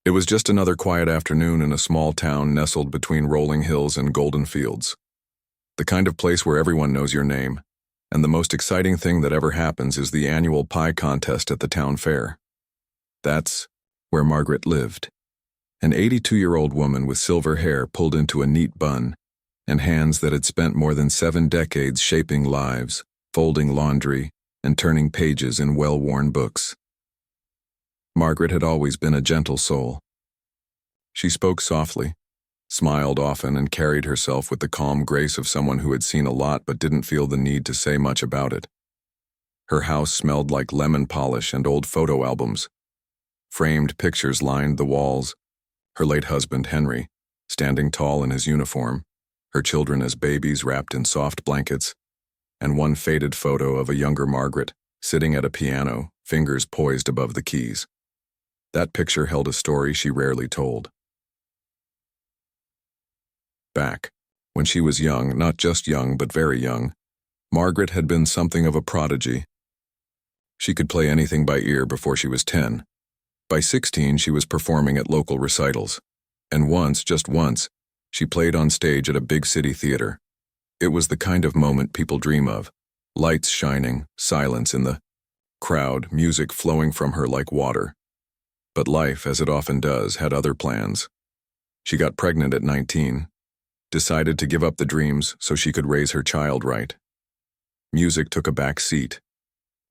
It was just another quiet afternoon in a small town nestled between rolling hills and golden fields. The kind of place where everyone knows your name, and the most exciting thing that ever happens is the annual pie contest at the town fair. That's where Margaret lived. An 82-year-old woman with silver hair pulled into a neat bun, and hands that had spent more than 7 decades shaping lives, folding laundry, and turning pages in well-worn books. Margaret had always been a gentle soul. She spoke softly, smiled often, and carried herself with the calm grace of someone who had seen a lot but didn't feel the need to say much about it. Her house smelled like lemon polish and old photo albums. Framed pictures lined the walls. Her late husband, Henry, standing tall in his uniform, her children as babies wrapped in soft blankets, and one faded photo of a younger Margaret sitting at a piano, fingers poised above the keys. That picture held a story she rarely told. Back, when she was young, not just young but very young, Margaret had been something of a prodigy. She could play anything by ear before she was 10. By 16, she was performing at local recitals. And once, just once, she played on stage at a big city theater. It was the kind of moment people dream of. Lights shining, silence in the crowd, music flowing from her like water. But life, as it often does, had other plans. She got pregnant at 19, decided to give up the dreams so she could raise her child right. Music took a back seat.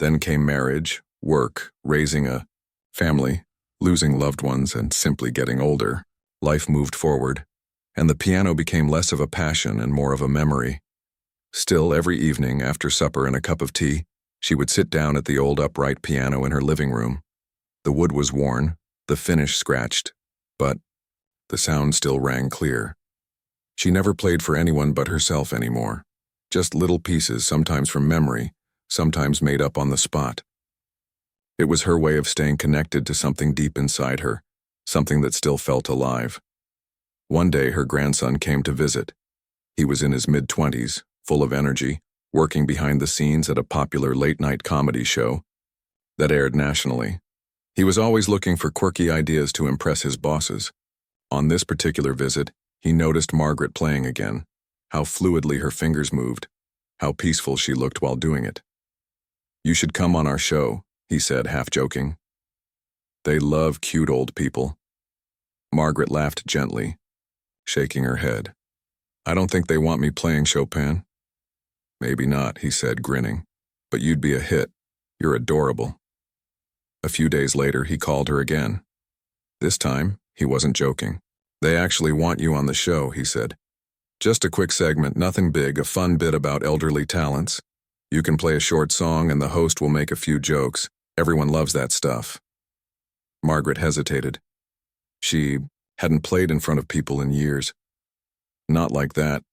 Then came marriage, work, raising a family, losing loved ones, and simply getting older. Life moved forward, and the piano became less of a passion and more of a memory. Still, every evening, after supper and a cup of tea, she would sit down at the old upright piano in her living room. The wood was worn, the finish scratched, but the sound still rang clear. She never played for anyone but herself anymore. Just little pieces, sometimes from memory, sometimes made up on the spot. It was her way of staying connected to something deep inside her, something that still felt alive. One day her grandson came to visit. He was in his mid-20s, full of energy, working behind the scenes at a popular late-night comedy show that aired nationally. He was always looking for quirky ideas to impress his bosses. On this particular visit, he noticed Margaret playing again, how fluidly her fingers moved, how peaceful she looked while doing it. "You should come on our show," he said, half joking. "They love cute old people." Margaret laughed gently, shaking her head. "I don't think they want me playing Chopin." "Maybe not," he said, grinning. "But you'd be a hit. You're adorable." A few days later, he called her again. This time, he wasn't joking. "They actually want you on the show," he said. "Just a quick segment, nothing big, a fun bit about elderly talents. You can play a short song and the host will make a few jokes. Everyone loves that stuff." Margaret hesitated. She hadn't played in front of people in years. Not like that.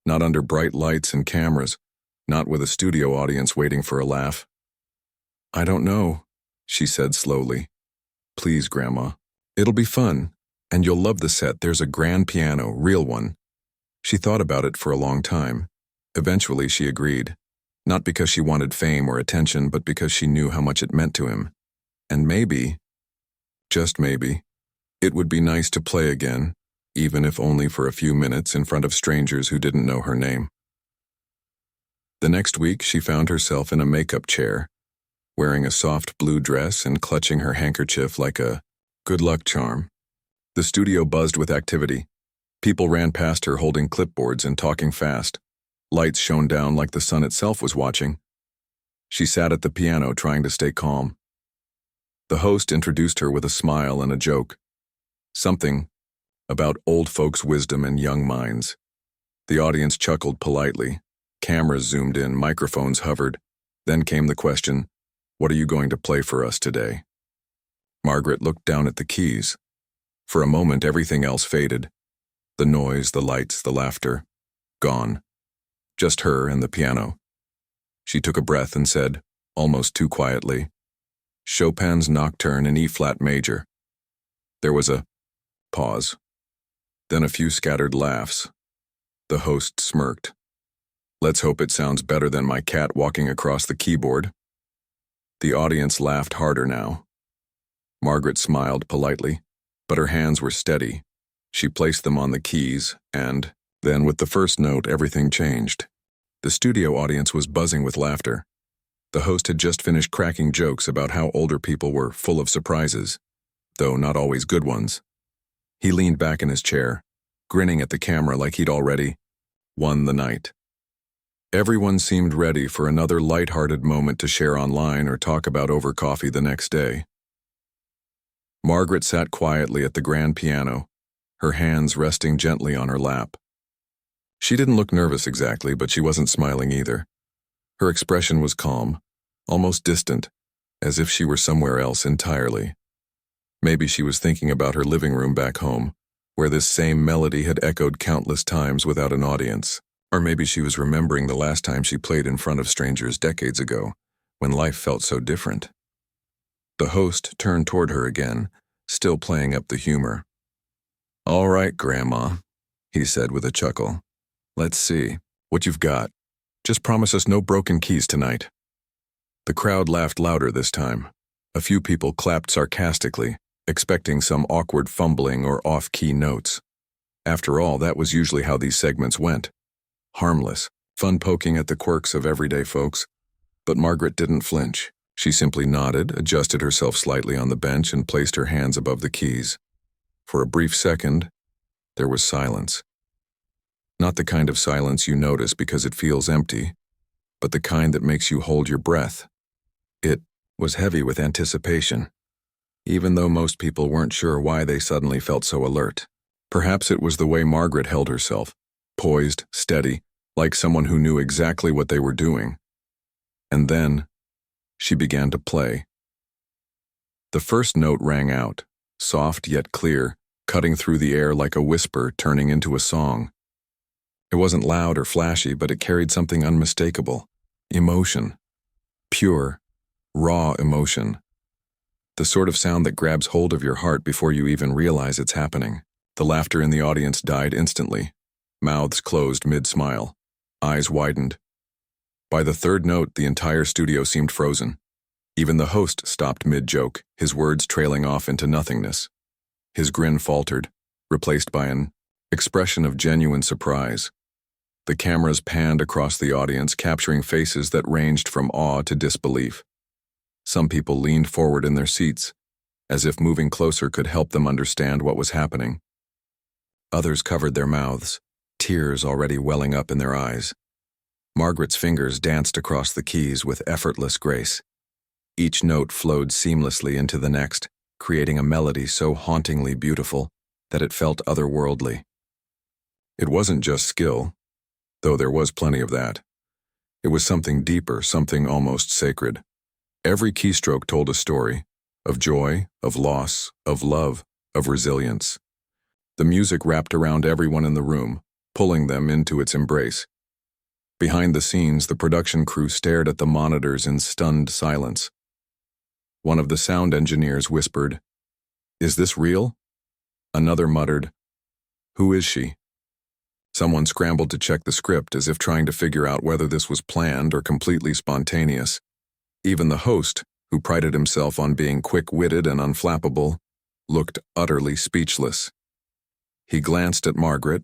Not under bright lights and cameras. Not with a studio audience waiting for a laugh. "I don't know," she said slowly. "Please, Grandma. It'll be fun, and you'll love the set. There's a grand piano, real one." She thought about it for a long time. Eventually, she agreed. Not because she wanted fame or attention, but because she knew how much it meant to him. And maybe, just maybe, it would be nice to play again, even if only for a few minutes in front of strangers who didn't know her name. The next week, she found herself in a makeup chair, wearing a soft blue dress and clutching her handkerchief like a good luck charm. The studio buzzed with activity. People ran past her holding clipboards and talking fast. Lights shone down like the sun itself was watching. She sat at the piano trying to stay calm. The host introduced her with a smile and a joke. Something about old folks' wisdom and young minds. The audience chuckled politely. Cameras zoomed in, microphones hovered. Then came the question, "What are you going to play for us today?" Margaret looked down at the keys. For a moment, everything else faded. The noise, the lights, the laughter, gone. Just her and the piano. She took a breath and said, almost too quietly, "Chopin's Nocturne in E-flat major." There was a pause. Then a few scattered laughs. The host smirked. "Let's hope it sounds better than my cat walking across the keyboard." The audience laughed harder now. Margaret smiled politely. but her hands were steady. She placed them on the keys, and then with the first note, everything changed. The studio audience was buzzing with laughter. The host had just finished cracking jokes about how older people were full of surprises, though not always good ones. He leaned back in his chair, grinning at the camera like he'd already won the night. Everyone seemed ready for another light-hearted moment to share online or talk about over coffee the next day. Margaret sat quietly at the grand piano, her hands resting gently on her lap. She didn't look nervous exactly, but she wasn't smiling either. Her expression was calm, almost distant, as if she were somewhere else entirely. Maybe she was thinking about her living room back home, where this same melody had echoed countless times without an audience. Or maybe she was remembering the last time she played in front of strangers decades ago, when life felt so different. The host turned toward her again, still playing up the humor. "All right, Grandma," he said with a chuckle. "Let's see what you've got. Just promise us no broken keys tonight." The crowd laughed louder this time. A few people clapped sarcastically, expecting some awkward fumbling or off-key notes. After all, that was usually how these segments went. Harmless, fun poking at the quirks of everyday folks. But Margaret didn't flinch. She simply nodded, adjusted herself slightly on the bench, and placed her hands above the keys. For a brief second, there was silence. Not the kind of silence you notice because it feels empty, but the kind that makes you hold your breath. It was heavy with anticipation, even though most people weren't sure why they suddenly felt so alert. Perhaps it was the way Margaret held herself, poised, steady, like someone who knew exactly what they were doing. And then, she began to play. The first note rang out, soft yet clear, cutting through the air like a whisper turning into a song. It wasn't loud or flashy, but it carried something unmistakable. Emotion. Pure, raw emotion. The sort of sound that grabs hold of your heart before you even realize it's happening. The laughter in the audience died instantly. Mouths closed mid-smile. Eyes widened. By the third note, the entire studio seemed frozen. Even the host stopped mid-joke, his words trailing off into nothingness. His grin faltered, replaced by an expression of genuine surprise. The cameras panned across the audience, capturing faces that ranged from awe to disbelief. Some people leaned forward in their seats, as if moving closer could help them understand what was happening. Others covered their mouths, tears already welling up in their eyes. Margaret's fingers danced across the keys with effortless grace. Each note flowed seamlessly into the next, creating a melody so hauntingly beautiful that it felt otherworldly. It wasn't just skill, though there was plenty of that. It was something deeper, something almost sacred. Every keystroke told a story, of joy, of loss, of love, of resilience. The music wrapped around everyone in the room, pulling them into its embrace. Behind the scenes, the production crew stared at the monitors in stunned silence. One of the sound engineers whispered, "Is this real?" Another muttered, "Who is she?" Someone scrambled to check the script as if trying to figure out whether this was planned or completely spontaneous. Even the host, who prided himself on being quick-witted and unflappable, looked utterly speechless. He glanced at Margaret,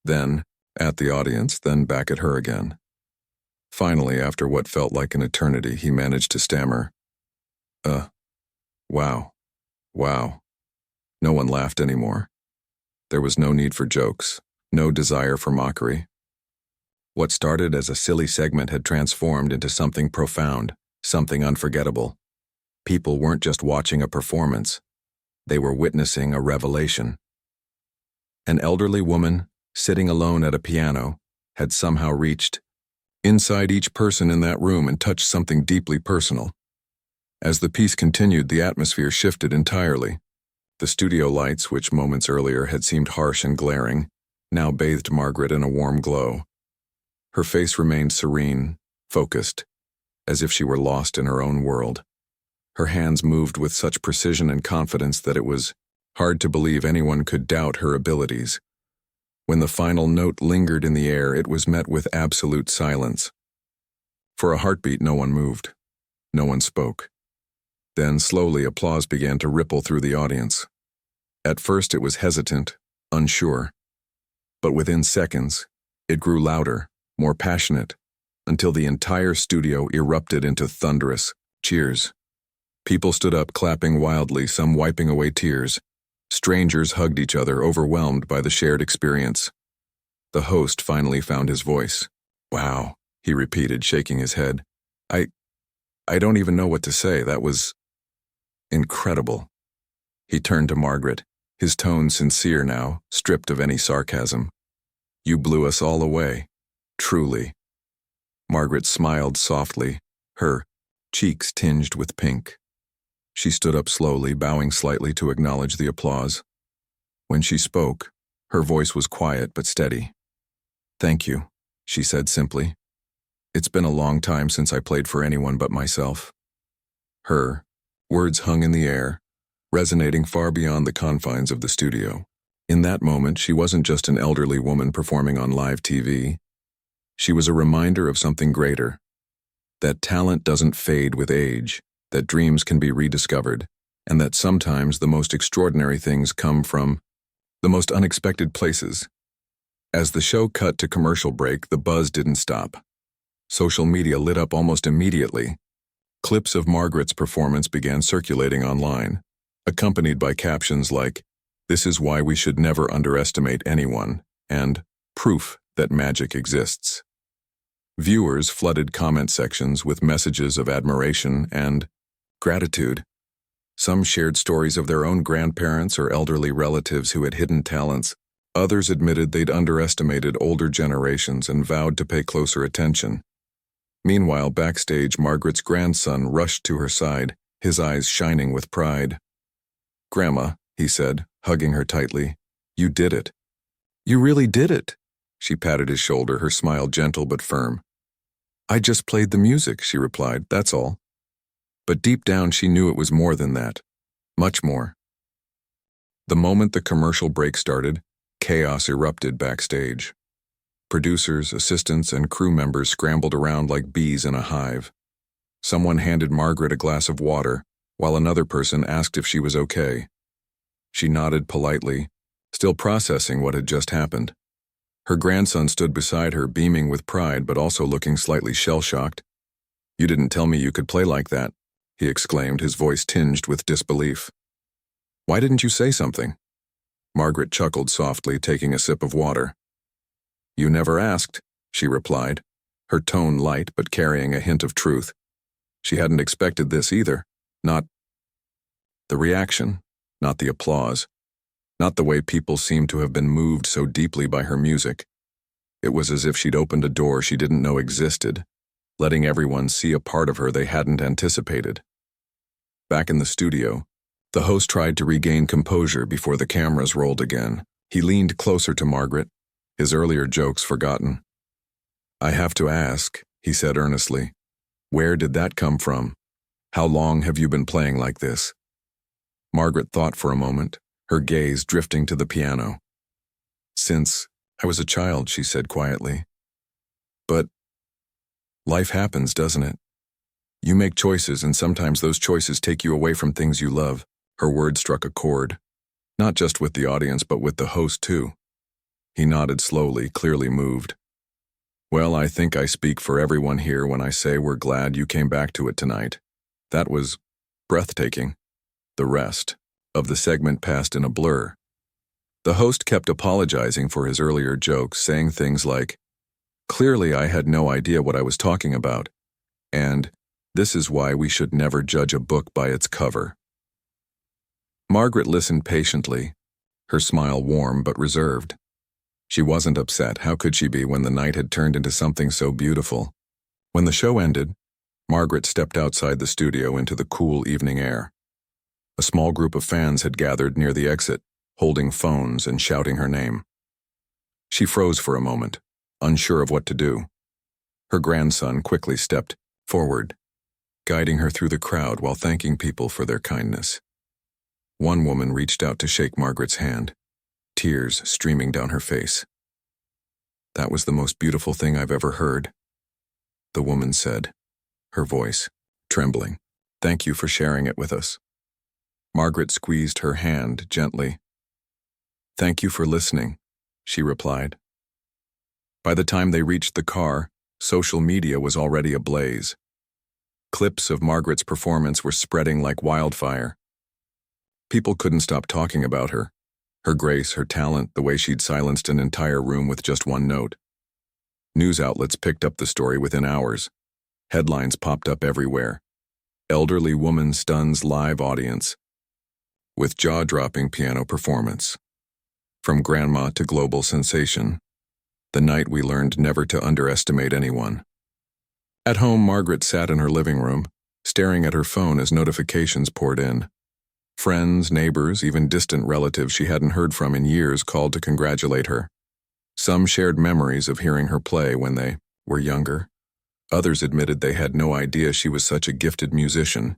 then at the audience, then back at her again. Finally, after what felt like an eternity, he managed to stammer, wow. Wow." No one laughed anymore. There was no need for jokes, no desire for mockery. What started as a silly segment had transformed into something profound, something unforgettable. People weren't just watching a performance. They were witnessing a revelation. An elderly woman, sitting alone at a piano, had somehow reached inside each person in that room and touched something deeply personal. As the piece continued, the atmosphere shifted entirely. The studio lights, which moments earlier had seemed harsh and glaring, now bathed Margaret in a warm glow. Her face remained serene, focused, as if she were lost in her own world. Her hands moved with such precision and confidence that it was hard to believe anyone could doubt her abilities. When the final note lingered in the air, it was met with absolute silence. For a heartbeat, no one moved. No one spoke. Then, slowly, applause began to ripple through the audience. At first it was hesitant, unsure. But within seconds, it grew louder, more passionate, until the entire studio erupted into thunderous cheers. People stood up clapping wildly, some wiping away tears. Strangers hugged each other, overwhelmed by the shared experience. The host finally found his voice. "Wow," he repeated, shaking his head. I don't even know what to say. That was incredible." He turned to Margaret, his tone sincere now, stripped of any sarcasm. "You blew us all away. Truly." Margaret smiled softly, her cheeks tinged with pink. She stood up slowly, bowing slightly to acknowledge the applause. When she spoke, her voice was quiet but steady. "Thank you," she said simply. "It's been a long time since I played for anyone but myself." Her words hung in the air, resonating far beyond the confines of the studio. In that moment, she wasn't just an elderly woman performing on live TV. She was a reminder of something greater. That talent doesn't fade with age, that dreams can be rediscovered, and that sometimes the most extraordinary things come from the most unexpected places. As the show cut to commercial break, the buzz didn't stop. Social media lit up almost immediately. Clips of Margaret's performance began circulating online, accompanied by captions like, "This is why we should never underestimate anyone," and "Proof that magic exists." Viewers flooded comment sections with messages of admiration and gratitude. Some shared stories of their own grandparents or elderly relatives who had hidden talents. Others admitted they'd underestimated older generations and vowed to pay closer attention. Meanwhile, backstage, Margaret's grandson rushed to her side, his eyes shining with pride. "Grandma," he said, hugging her tightly, "you did it." "You really did it." She patted his shoulder, her smile gentle but firm. "I just played the music," she replied, "that's all." But deep down she knew it was more than that. Much more. The moment the commercial break started, chaos erupted backstage. Producers, assistants, and crew members scrambled around like bees in a hive. Someone handed Margaret a glass of water, while another person asked if she was okay. She nodded politely, still processing what had just happened. Her grandson stood beside her, beaming with pride but also looking slightly shell-shocked. "You didn't tell me you could play like that," he exclaimed, his voice tinged with disbelief. "Why didn't you say something?" Margaret chuckled softly, taking a sip of water. "You never asked," she replied, her tone light but carrying a hint of truth. She hadn't expected this either. Not the reaction, not the applause, not the way people seemed to have been moved so deeply by her music. It was as if she'd opened a door she didn't know existed, letting everyone see a part of her they hadn't anticipated. Back in the studio, the host tried to regain composure before the cameras rolled again. He leaned closer to Margaret, his earlier jokes forgotten. "I have to ask," he said earnestly, "where did that come from? How long have you been playing like this?" Margaret thought for a moment, her gaze drifting to the piano. "Since I was a child," she said quietly. "But life happens, doesn't it? You make choices, and sometimes those choices take you away from things you love." Her words struck a chord, not just with the audience, but with the host too. He nodded slowly, clearly moved. "Well, I think I speak for everyone here when I say we're glad you came back to it tonight. That was breathtaking." The rest of the segment passed in a blur. The host kept apologizing for his earlier jokes, saying things like, "Clearly I had no idea what I was talking about," and "This is why we should never judge a book by its cover." Margaret listened patiently, her smile warm but reserved. She wasn't upset. How could she be when the night had turned into something so beautiful? When the show ended, Margaret stepped outside the studio into the cool evening air. A small group of fans had gathered near the exit, holding phones and shouting her name. She froze for a moment, unsure of what to do. Her grandson quickly stepped forward, guiding her through the crowd while thanking people for their kindness. One woman reached out to shake Margaret's hand, tears streaming down her face. "That was the most beautiful thing I've ever heard," the woman said, her voice trembling. "Thank you for sharing it with us." Margaret squeezed her hand gently. "Thank you for listening," she replied. By the time they reached the car, social media was already ablaze. Clips of Margaret's performance were spreading like wildfire. People couldn't stop talking about her. Her grace, her talent, the way she'd silenced an entire room with just one note. News outlets picked up the story within hours. Headlines popped up everywhere. Elderly woman stuns live audience with jaw-dropping piano performance. From grandma to global sensation, the night we learned never to underestimate anyone. At home, Margaret sat in her living room, staring at her phone as notifications poured in. Friends, neighbors, even distant relatives she hadn't heard from in years called to congratulate her. Some shared memories of hearing her play when they were younger. Others admitted they had no idea she was such a gifted musician.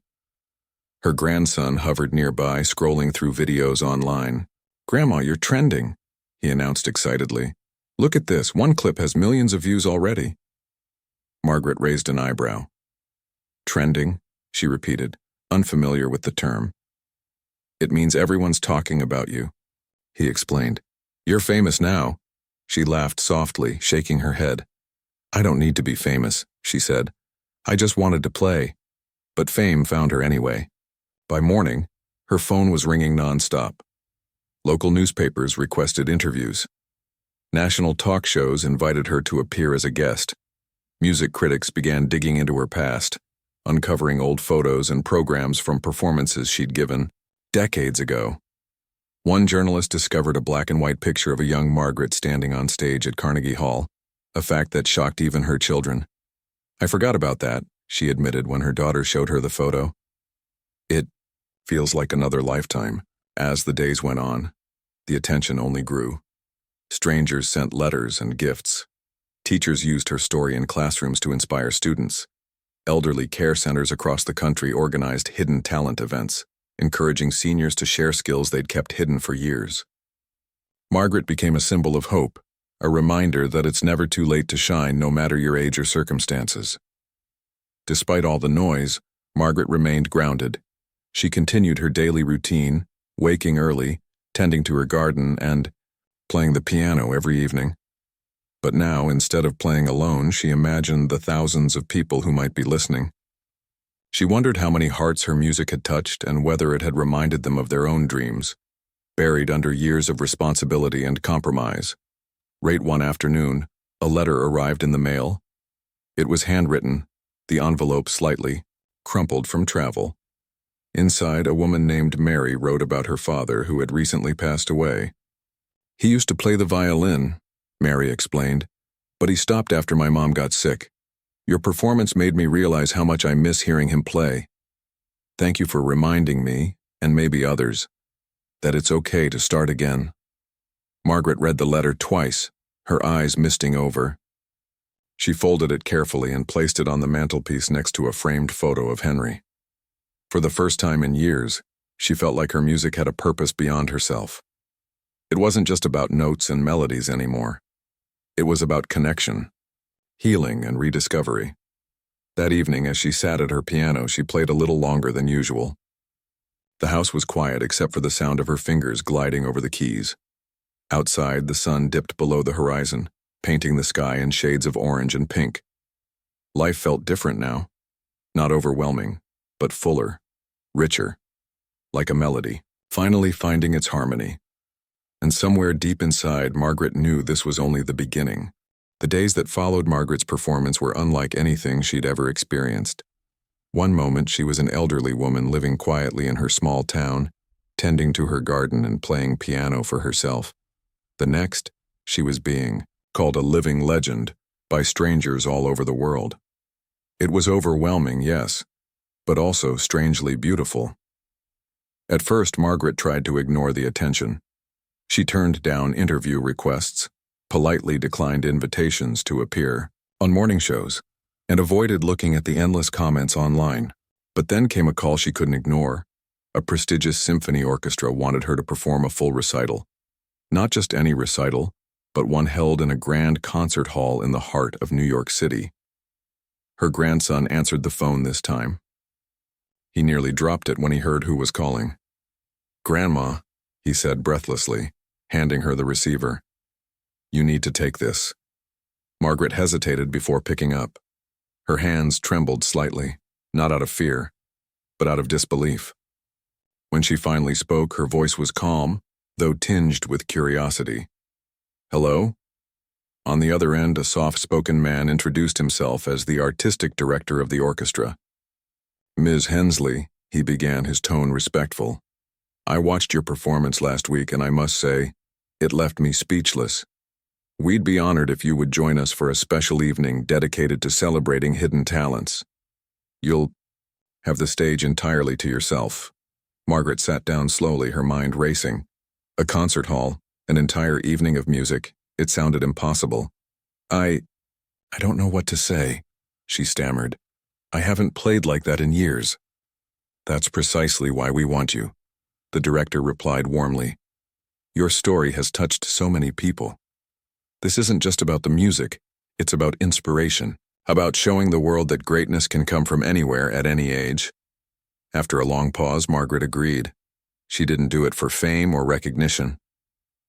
Her grandson hovered nearby, scrolling through videos online. "Grandma, you're trending," he announced excitedly. "Look at this, one clip has millions of views already." Margaret raised an eyebrow. "Trending," she repeated, unfamiliar with the term. "It means everyone's talking about you," he explained. "You're famous now." She laughed softly, shaking her head. "I don't need to be famous," she said. "I just wanted to play." But fame found her anyway. By morning, her phone was ringing nonstop. Local newspapers requested interviews. National talk shows invited her to appear as a guest. Music critics began digging into her past, uncovering old photos and programs from performances she'd given decades ago. One journalist discovered a black-and-white picture of a young Margaret standing on stage at Carnegie Hall, a fact that shocked even her children. "I forgot about that," she admitted when her daughter showed her the photo. "It feels like another lifetime." As the days went on, the attention only grew. Strangers sent letters and gifts. Teachers used her story in classrooms to inspire students. Elderly care centers across the country organized hidden talent events, encouraging seniors to share skills they'd kept hidden for years. Margaret became a symbol of hope, a reminder that it's never too late to shine, no matter your age or circumstances. Despite all the noise, Margaret remained grounded. She continued her daily routine, waking early, tending to her garden, and playing the piano every evening. But now, instead of playing alone, she imagined the thousands of people who might be listening. She wondered how many hearts her music had touched and whether it had reminded them of their own dreams, buried under years of responsibility and compromise. Late one afternoon, a letter arrived in the mail. It was handwritten, the envelope slightly crumpled from travel. Inside, a woman named Mary wrote about her father who had recently passed away. "He used to play the violin," Mary explained, "but he stopped after my mom got sick. Your performance made me realize how much I miss hearing him play. Thank you for reminding me, and maybe others, that it's okay to start again." Margaret read the letter twice, her eyes misting over. She folded it carefully and placed it on the mantelpiece next to a framed photo of Henry. For the first time in years, she felt like her music had a purpose beyond herself. It wasn't just about notes and melodies anymore. It was about connection, healing, and rediscovery. That evening, as she sat at her piano, she played a little longer than usual. The house was quiet except for the sound of her fingers gliding over the keys. Outside, the sun dipped below the horizon, painting the sky in shades of orange and pink. Life felt different now. Not overwhelming, but fuller, richer, like a melody, finally finding its harmony. And somewhere deep inside, Margaret knew this was only the beginning. The days that followed Margaret's performance were unlike anything she'd ever experienced. One moment, she was an elderly woman living quietly in her small town, tending to her garden and playing piano for herself. The next, she was being called a living legend by strangers all over the world. It was overwhelming, yes, but also strangely beautiful. At first, Margaret tried to ignore the attention. She turned down interview requests, politely declined invitations to appear on morning shows, and avoided looking at the endless comments online. But then came a call she couldn't ignore. A prestigious symphony orchestra wanted her to perform a full recital. Not just any recital, but one held in a grand concert hall in the heart of New York City. Her grandson answered the phone this time. He nearly dropped it when he heard who was calling. "Grandma," he said breathlessly, handing her the receiver. "You need to take this." Margaret hesitated before picking up. Her hands trembled slightly, not out of fear, but out of disbelief. When she finally spoke, her voice was calm, though tinged with curiosity. "Hello?" On the other end, a soft-spoken man introduced himself as the artistic director of the orchestra. "Ms. Hensley," he began, his tone respectful. "I watched your performance last week, and I must say, it left me speechless. We'd be honored if you would join us for a special evening dedicated to celebrating hidden talents. You'll have the stage entirely to yourself." Margaret sat down slowly, her mind racing. A concert hall, an entire evening of music, it sounded impossible. I don't know what to say," she stammered. "I haven't played like that in years." "That's precisely why we want you," the director replied warmly. "Your story has touched so many people. This isn't just about the music, it's about inspiration, about showing the world that greatness can come from anywhere at any age." After a long pause, Margaret agreed. She didn't do it for fame or recognition.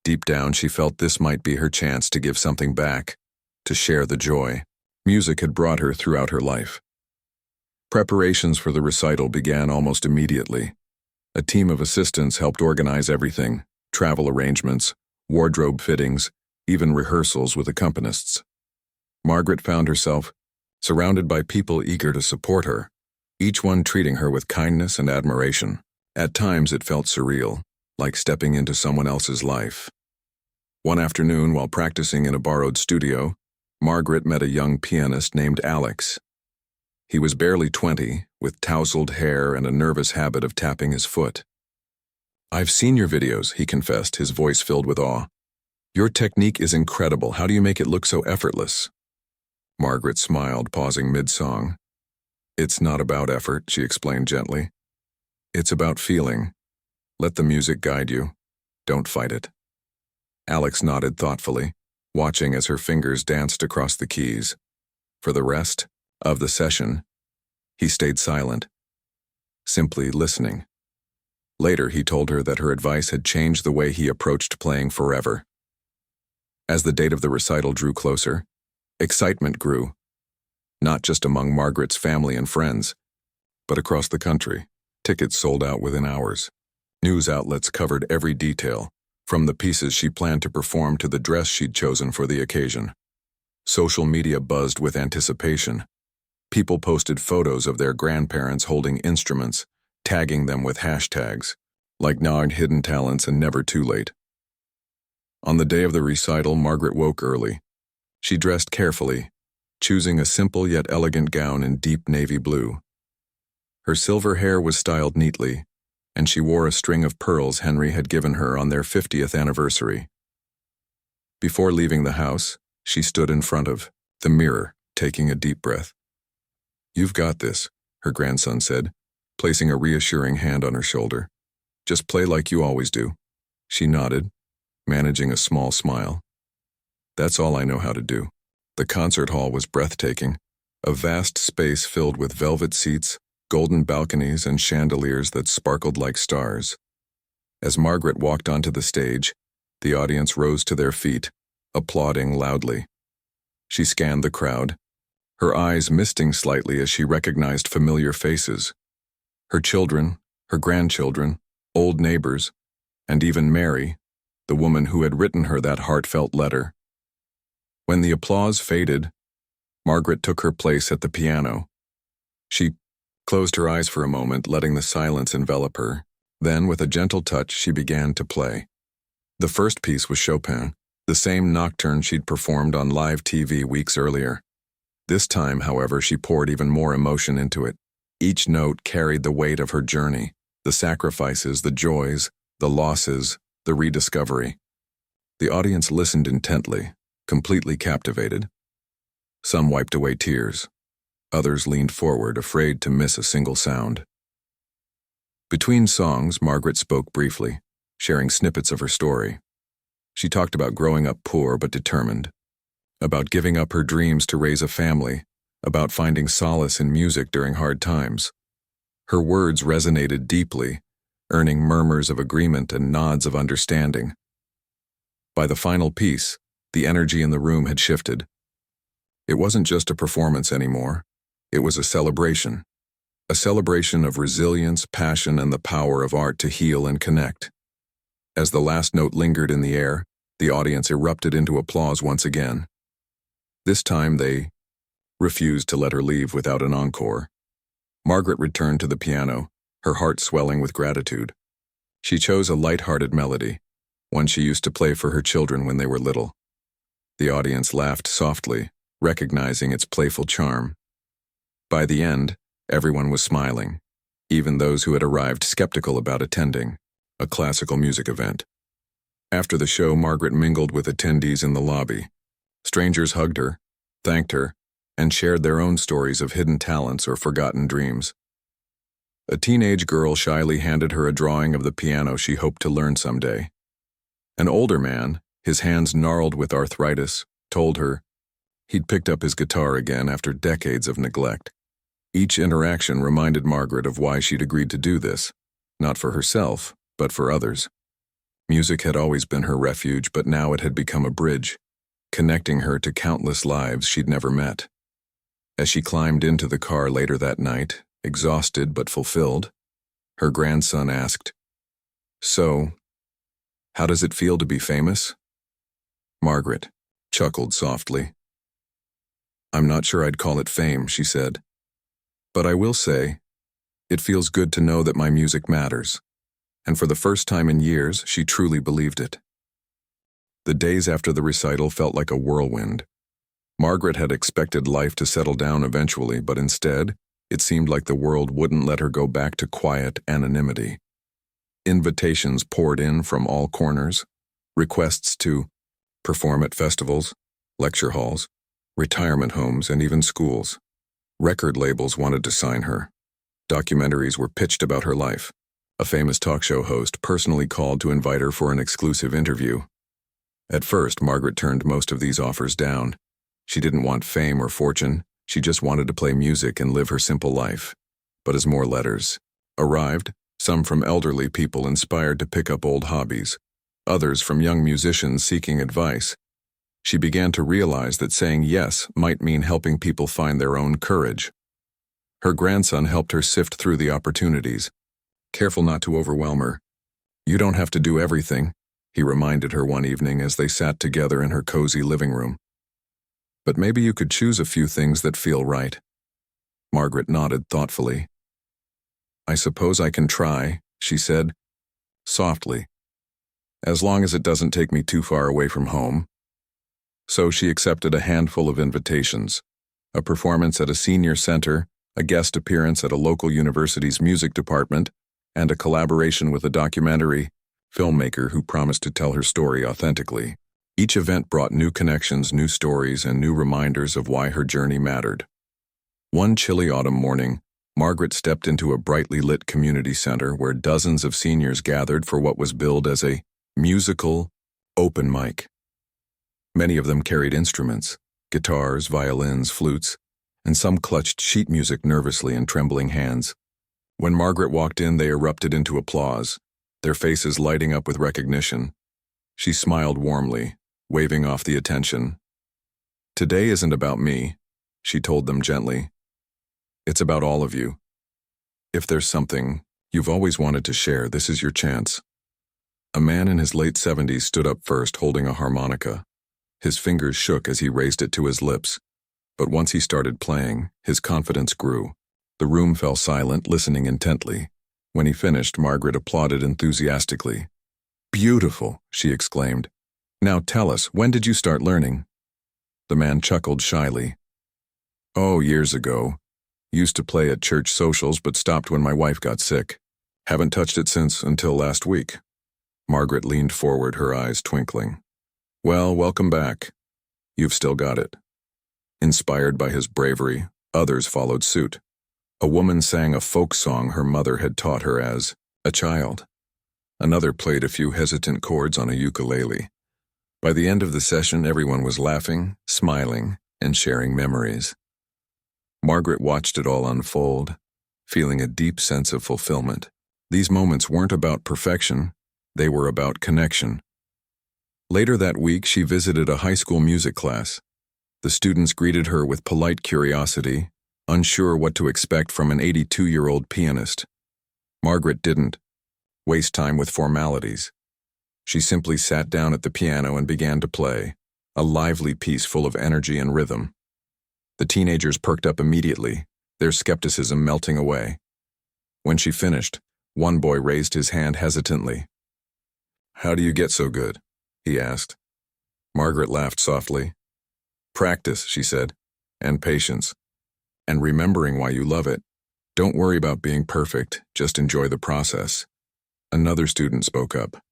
Deep down, she felt this might be her chance to give something back, to share the joy. Music had brought her throughout her life. Preparations for the recital began almost immediately. A team of assistants helped organize everything: travel arrangements, wardrobe fittings, even rehearsals with accompanists. Margaret found herself surrounded by people eager to support her, each one treating her with kindness and admiration. At times it felt surreal, like stepping into someone else's life. One afternoon, while practicing in a borrowed studio, Margaret met a young pianist named Alex. He was barely 20, with tousled hair and a nervous habit of tapping his foot. "I've seen your videos," he confessed, his voice filled with awe. "Your technique is incredible. How do you make it look so effortless?" Margaret smiled, pausing mid-song. "It's not about effort," she explained gently. "It's about feeling. Let the music guide you. Don't fight it." Alex nodded thoughtfully, watching as her fingers danced across the keys. For the rest of the session, he stayed silent, simply listening. Later, he told her that her advice had changed the way he approached playing forever. As the date of the recital drew closer, excitement grew, not just among Margaret's family and friends, but across the country. Tickets sold out within hours. News outlets covered every detail, from the pieces she planned to perform to the dress she'd chosen for the occasion. Social media buzzed with anticipation. People posted photos of their grandparents holding instruments, tagging them with hashtags, like Nard Hidden Talents and Never Too Late. On the day of the recital, Margaret woke early. She dressed carefully, choosing a simple yet elegant gown in deep navy blue. Her silver hair was styled neatly, and she wore a string of pearls Henry had given her on their 50th anniversary. Before leaving the house, she stood in front of the mirror, taking a deep breath. "You've got this," her grandson said, placing a reassuring hand on her shoulder. "Just play like you always do." She nodded, managing a small smile. "That's all I know how to do." The concert hall was breathtaking, a vast space filled with velvet seats, golden balconies, and chandeliers that sparkled like stars. As Margaret walked onto the stage, the audience rose to their feet, applauding loudly. She scanned the crowd, her eyes misting slightly as she recognized familiar faces. Her children, her grandchildren, old neighbors, and even Mary, the woman who had written her that heartfelt letter. When the applause faded, Margaret took her place at the piano. She closed her eyes for a moment, letting the silence envelop her. Then, with a gentle touch, she began to play. The first piece was Chopin, the same nocturne she'd performed on live TV weeks earlier. This time, however, she poured even more emotion into it. Each note carried the weight of her journey, the sacrifices, the joys, the losses, the rediscovery. The audience listened intently, completely captivated. Some wiped away tears. Others leaned forward, afraid to miss a single sound. Between songs, Margaret spoke briefly, sharing snippets of her story. She talked about growing up poor but determined, about giving up her dreams to raise a family, about finding solace in music during hard times. Her words resonated deeply, earning murmurs of agreement and nods of understanding. By the final piece, the energy in the room had shifted. It wasn't just a performance anymore. It was a celebration. A celebration of resilience, passion, and the power of art to heal and connect. As the last note lingered in the air, the audience erupted into applause once again. This time they refused to let her leave without an encore. Margaret returned to the piano, her heart swelling with gratitude. She chose a light-hearted melody, one she used to play for her children when they were little. The audience laughed softly, recognizing its playful charm. By the end, everyone was smiling, even those who had arrived skeptical about attending a classical music event. After the show, Margaret mingled with attendees in the lobby. Strangers hugged her, thanked her, and shared their own stories of hidden talents or forgotten dreams. A teenage girl shyly handed her a drawing of the piano she hoped to learn someday. An older man, his hands gnarled with arthritis, told her he'd picked up his guitar again after decades of neglect. Each interaction reminded Margaret of why she'd agreed to do this, not for herself, but for others. Music had always been her refuge, but now it had become a bridge, connecting her to countless lives she'd never met. As she climbed into the car later that night, exhausted but fulfilled, her grandson asked, "So, how does it feel to be famous?" Margaret chuckled softly. "I'm not sure I'd call it fame," she said. "But I will say, it feels good to know that my music matters." And for the first time in years, she truly believed it. The days after the recital felt like a whirlwind. Margaret had expected life to settle down eventually, but instead, it seemed like the world wouldn't let her go back to quiet anonymity. Invitations poured in from all corners, requests to perform at festivals, lecture halls, retirement homes, and even schools. Record labels wanted to sign her. Documentaries were pitched about her life. A famous talk show host personally called to invite her for an exclusive interview. At first, Margaret turned most of these offers down. She didn't want fame or fortune, she just wanted to play music and live her simple life. But as more letters arrived, some from elderly people inspired to pick up old hobbies, others from young musicians seeking advice, she began to realize that saying yes might mean helping people find their own courage. Her grandson helped her sift through the opportunities, careful not to overwhelm her. "You don't have to do everything," he reminded her one evening as they sat together in her cozy living room. "But maybe you could choose a few things that feel right." Margaret nodded thoughtfully. "I suppose I can try," she said, softly, "as long as it doesn't take me too far away from home." So she accepted a handful of invitations, a performance at a senior center, a guest appearance at a local university's music department, and a collaboration with a documentary filmmaker who promised to tell her story authentically. Each event brought new connections, new stories, and new reminders of why her journey mattered. One chilly autumn morning, Margaret stepped into a brightly lit community center where dozens of seniors gathered for what was billed as a musical open mic. Many of them carried instruments, guitars, violins, flutes, and some clutched sheet music nervously in trembling hands. When Margaret walked in, they erupted into applause, their faces lighting up with recognition. She smiled warmly, waving off the attention. "Today isn't about me," she told them gently. "It's about all of you. If there's something you've always wanted to share, this is your chance." A man in his late 70s stood up first, holding a harmonica. His fingers shook as he raised it to his lips, but once he started playing, his confidence grew. The room fell silent, listening intently. When he finished, Margaret applauded enthusiastically. "Beautiful," she exclaimed. "Now tell us, when did you start learning?" The man chuckled shyly. "Oh, years ago. Used to play at church socials, but stopped when my wife got sick. Haven't touched it since until last week." Margaret leaned forward, her eyes twinkling. "Well, welcome back. You've still got it." Inspired by his bravery, others followed suit. A woman sang a folk song her mother had taught her as a child. Another played a few hesitant chords on a ukulele. By the end of the session, everyone was laughing, smiling, and sharing memories. Margaret watched it all unfold, feeling a deep sense of fulfillment. These moments weren't about perfection, they were about connection. Later that week, she visited a high school music class. The students greeted her with polite curiosity, unsure what to expect from an 82-year-old pianist. Margaret didn't waste time with formalities. She simply sat down at the piano and began to play, a lively piece full of energy and rhythm. The teenagers perked up immediately, their skepticism melting away. When she finished, one boy raised his hand hesitantly. "How do you get so good?" he asked. Margaret laughed softly. "Practice," she said, "and patience. And remembering why you love it. Don't worry about being perfect, just enjoy the process." Another student spoke up.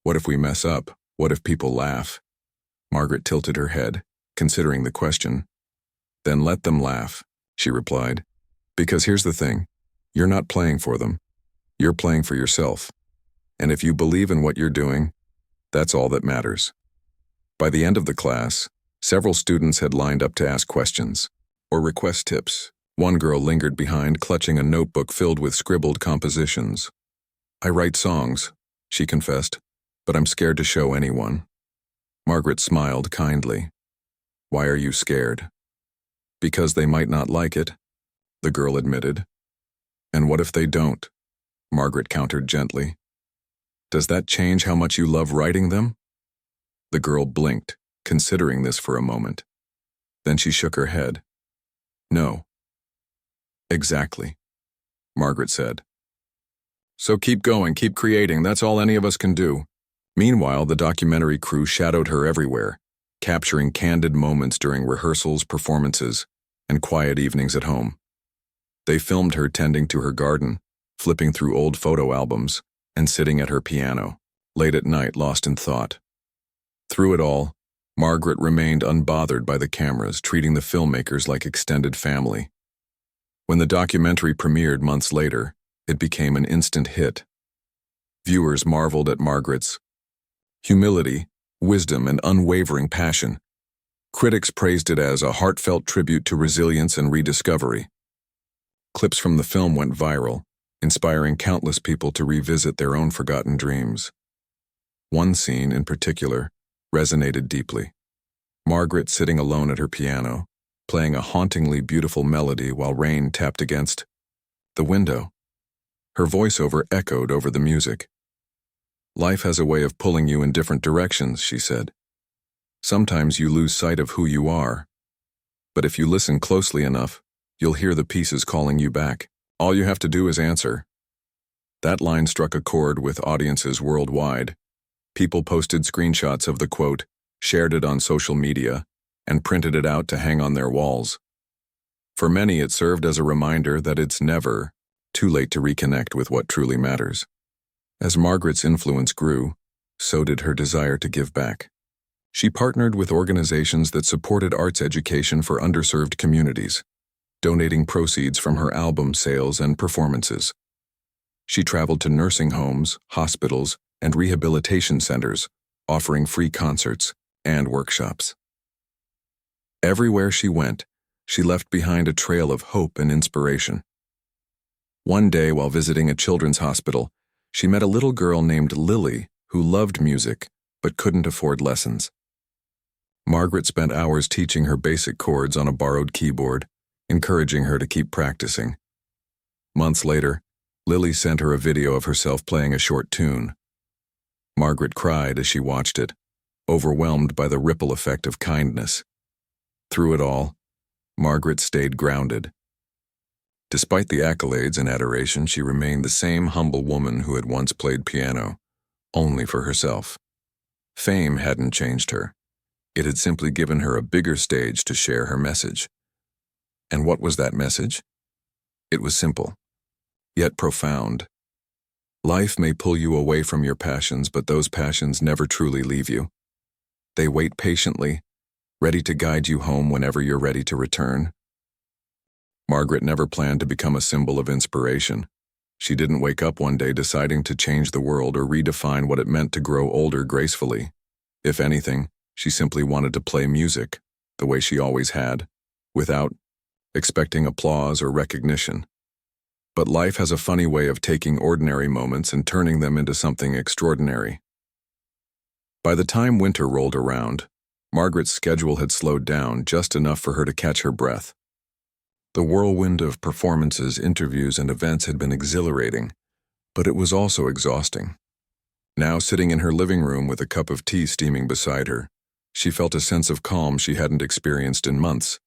"What if we mess up? What if people laugh?" Margaret tilted her head, considering the question. "Then let them laugh," she replied. "Because here's the thing, you're not playing for them. You're playing for yourself. And if you believe in what you're doing, that's all that matters." By the end of the class, several students had lined up to ask questions or request tips. One girl lingered behind, clutching a notebook filled with scribbled compositions. "I write songs," she confessed, "but I'm scared to show anyone." Margaret smiled kindly. "Why are you scared?" "Because they might not like it," the girl admitted. "And what if they don't?" Margaret countered gently. "Does that change how much you love writing them?" The girl blinked, considering this for a moment. Then she shook her head. "No." "Exactly," Margaret said. "So keep going, keep creating, that's all any of us can do." Meanwhile, the documentary crew shadowed her everywhere, capturing candid moments during rehearsals, performances, and quiet evenings at home. They filmed her tending to her garden, flipping through old photo albums, and sitting at her piano, late at night lost in thought. Through it all, Margaret remained unbothered by the cameras, treating the filmmakers like extended family. When the documentary premiered months later, it became an instant hit. Viewers marveled at Margaret's humility, wisdom, and unwavering passion. Critics praised it as a heartfelt tribute to resilience and rediscovery. Clips from the film went viral, inspiring countless people to revisit their own forgotten dreams. One scene, in particular, resonated deeply. Margaret sitting alone at her piano, playing a hauntingly beautiful melody while rain tapped against the window. Her voiceover echoed over the music. "Life has a way of pulling you in different directions," she said. "Sometimes you lose sight of who you are. But if you listen closely enough, you'll hear the pieces calling you back. All you have to do is answer." That line struck a chord with audiences worldwide. People posted screenshots of the quote, shared it on social media, and printed it out to hang on their walls. For many, it served as a reminder that it's never too late to reconnect with what truly matters. As Margaret's influence grew, so did her desire to give back. She partnered with organizations that supported arts education for underserved communities, donating proceeds from her album sales and performances. She traveled to nursing homes, hospitals, and rehabilitation centers, offering free concerts and workshops. Everywhere she went, she left behind a trail of hope and inspiration. One day, while visiting a children's hospital, she met a little girl named Lily who loved music but couldn't afford lessons. Margaret spent hours teaching her basic chords on a borrowed keyboard, encouraging her to keep practicing. Months later, Lily sent her a video of herself playing a short tune. Margaret cried as she watched it, overwhelmed by the ripple effect of kindness. Through it all, Margaret stayed grounded. Despite the accolades and adoration, she remained the same humble woman who had once played piano, only for herself. Fame hadn't changed her. It had simply given her a bigger stage to share her message. And what was that message? It was simple, yet profound. Life may pull you away from your passions, but those passions never truly leave you. They wait patiently, ready to guide you home whenever you're ready to return. Margaret never planned to become a symbol of inspiration. She didn't wake up one day deciding to change the world or redefine what it meant to grow older gracefully. If anything, she simply wanted to play music, the way she always had, without expecting applause or recognition. But life has a funny way of taking ordinary moments and turning them into something extraordinary. By the time winter rolled around, Margaret's schedule had slowed down just enough for her to catch her breath. The whirlwind of performances, interviews, and events had been exhilarating, but it was also exhausting. Now, sitting in her living room with a cup of tea steaming beside her, she felt a sense of calm she hadn't experienced in months.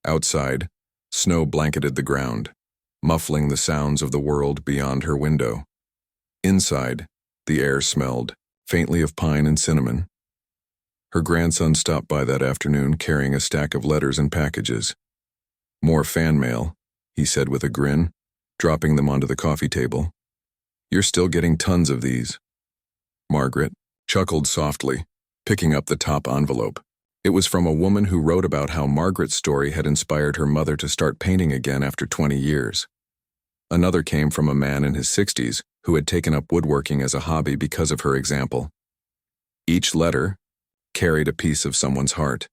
Outside, snow blanketed the ground, muffling the sounds of the world beyond her window. Inside, the air smelled faintly of pine and cinnamon. Her grandson stopped by that afternoon carrying a stack of letters and packages. "More fan mail," he said with a grin, dropping them onto the coffee table. "You're still getting tons of these." Margaret chuckled softly, picking up the top envelope. It was from a woman who wrote about how Margaret's story had inspired her mother to start painting again after 20 years. Another came from a man in his 60s who had taken up woodworking as a hobby because of her example. Each letter carried a piece of someone's heart,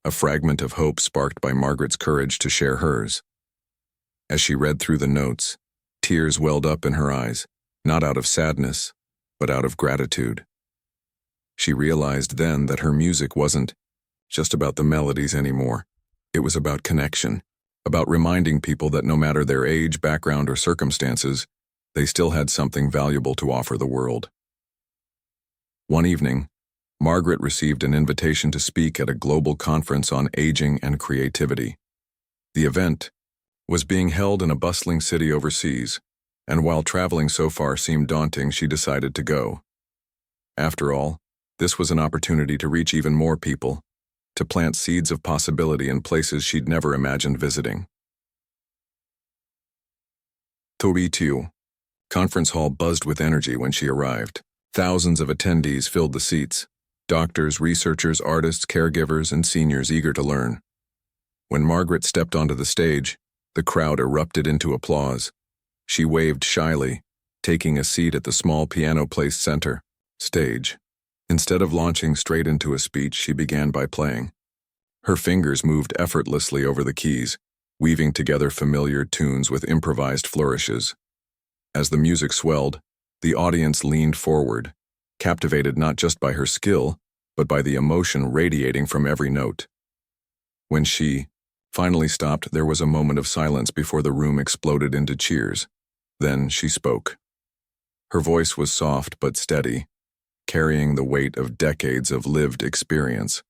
a fragment of hope sparked by Margaret's courage to share hers. As she read through the notes, tears welled up in her eyes, not out of sadness, but out of gratitude. She realized then that her music wasn't just about the melodies anymore. It was about connection, about reminding people that no matter their age, background, or circumstances, they still had something valuable to offer the world. One evening, Margaret received an invitation to speak at a global conference on aging and creativity. The event was being held in a bustling city overseas, and while traveling so far seemed daunting, she decided to go. After all, this was an opportunity to reach even more people, to plant seeds of possibility in places she'd never imagined visiting. Tobitiu. Conference hall buzzed with energy when she arrived. Thousands of attendees filled the seats. Doctors, researchers, artists, caregivers, and seniors eager to learn. When Margaret stepped onto the stage, the crowd erupted into applause. She waved shyly, taking a seat at the small piano placed center stage. Instead of launching straight into a speech, she began by playing. Her fingers moved effortlessly over the keys, weaving together familiar tunes with improvised flourishes. As the music swelled, the audience leaned forward, captivated not just by her skill, but by the emotion radiating from every note. When she finally stopped, there was a moment of silence before the room exploded into cheers. Then she spoke. Her voice was soft but steady, carrying the weight of decades of lived experience.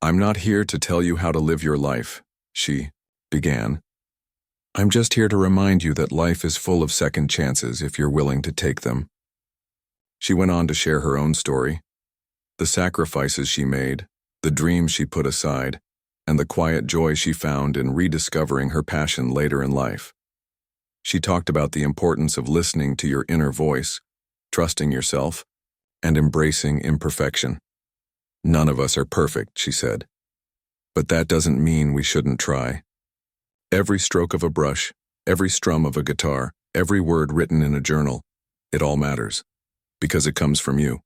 "I'm not here to tell you how to live your life," she began. "I'm just here to remind you that life is full of second chances if you're willing to take them." She went on to share her own story, the sacrifices she made, the dreams she put aside, and the quiet joy she found in rediscovering her passion later in life. She talked about the importance of listening to your inner voice, trusting yourself, and embracing imperfection. "None of us are perfect," she said, "but that doesn't mean we shouldn't try. Every stroke of a brush, every strum of a guitar, every word written in a journal, it all matters, because it comes from you."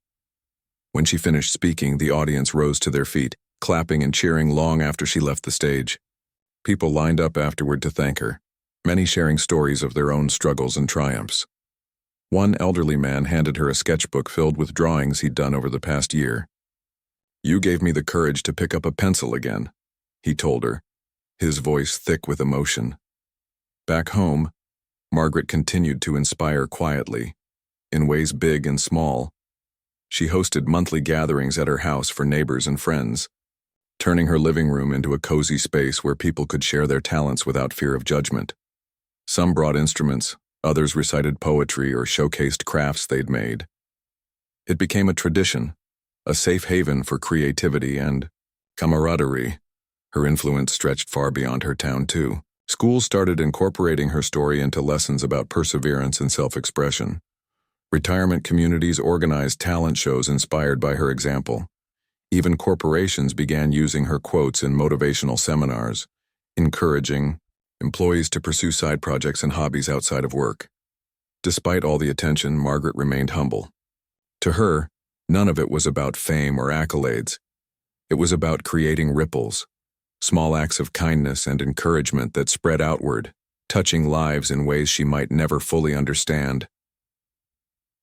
When she finished speaking, the audience rose to their feet, clapping and cheering long after she left the stage. People lined up afterward to thank her, many sharing stories of their own struggles and triumphs. One elderly man handed her a sketchbook filled with drawings he'd done over the past year. "You gave me the courage to pick up a pencil again," he told her, his voice thick with emotion. Back home, Margaret continued to inspire quietly, in ways big and small. She hosted monthly gatherings at her house for neighbors and friends, turning her living room into a cozy space where people could share their talents without fear of judgment. Some brought instruments, others recited poetry or showcased crafts they'd made. It became a tradition, a safe haven for creativity and camaraderie. Her influence stretched far beyond her town, too. Schools started incorporating her story into lessons about perseverance and self-expression. Retirement communities organized talent shows inspired by her example. Even corporations began using her quotes in motivational seminars, encouraging employees to pursue side projects and hobbies outside of work. Despite all the attention, Margaret remained humble. To her, none of it was about fame or accolades. It was about creating ripples, small acts of kindness and encouragement that spread outward, touching lives in ways she might never fully understand.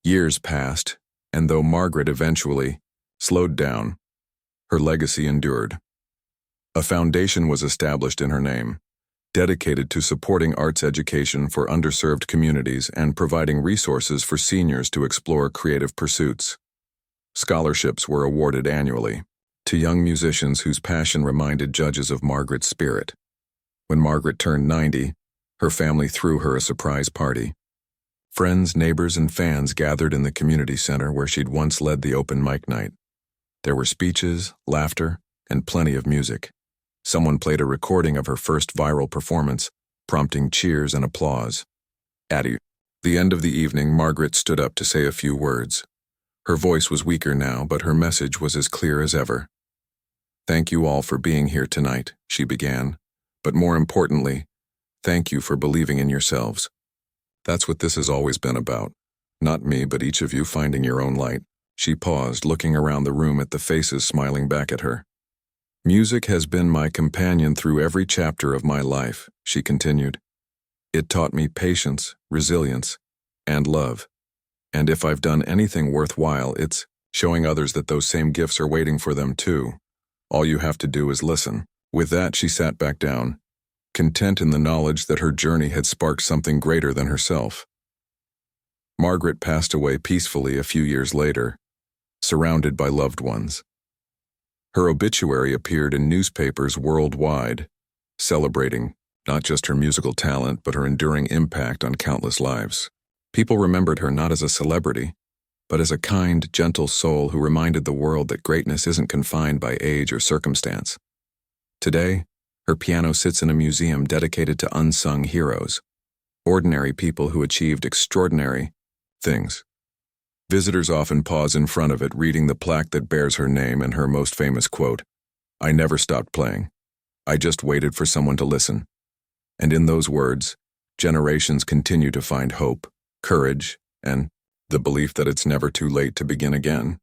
Years passed, And though Margaret eventually slowed down, her legacy endured. A foundation was established in her name, dedicated to supporting arts education for underserved communities and providing resources for seniors to explore creative pursuits. Scholarships were awarded annually to young musicians whose passion reminded judges of Margaret's spirit. When Margaret turned 90, her family threw her a surprise party. Friends, neighbors, and fans gathered in the community center where she'd once led the open mic night. There were speeches, laughter, and plenty of music. Someone played a recording of her first viral performance, prompting cheers and applause. At the end of the evening, Margaret stood up to say a few words. Her voice was weaker now, but her message was as clear as ever. "Thank you all for being here tonight," she began. "But more importantly, thank you for believing in yourselves. That's what this has always been about. Not me, but each of you finding your own light." She paused, looking around the room at the faces smiling back at her. "Music has been my companion through every chapter of my life," she continued. "It taught me patience, resilience, and love. And if I've done anything worthwhile, it's showing others that those same gifts are waiting for them too. All you have to do is listen." With that, she sat back down, content in the knowledge that her journey had sparked something greater than herself. Margaret passed away peacefully a few years later, surrounded by loved ones. Her obituary appeared in newspapers worldwide, celebrating not just her musical talent, but her enduring impact on countless lives. People remembered her not as a celebrity, but as a kind, gentle soul who reminded the world that greatness isn't confined by age or circumstance. Today, her piano sits in a museum dedicated to unsung heroes, ordinary people who achieved extraordinary things. Visitors often pause in front of it, reading the plaque that bears her name and her most famous quote, "I never stopped playing. I just waited for someone to listen." And in those words, generations continue to find hope, courage, and the belief that it's never too late to begin again.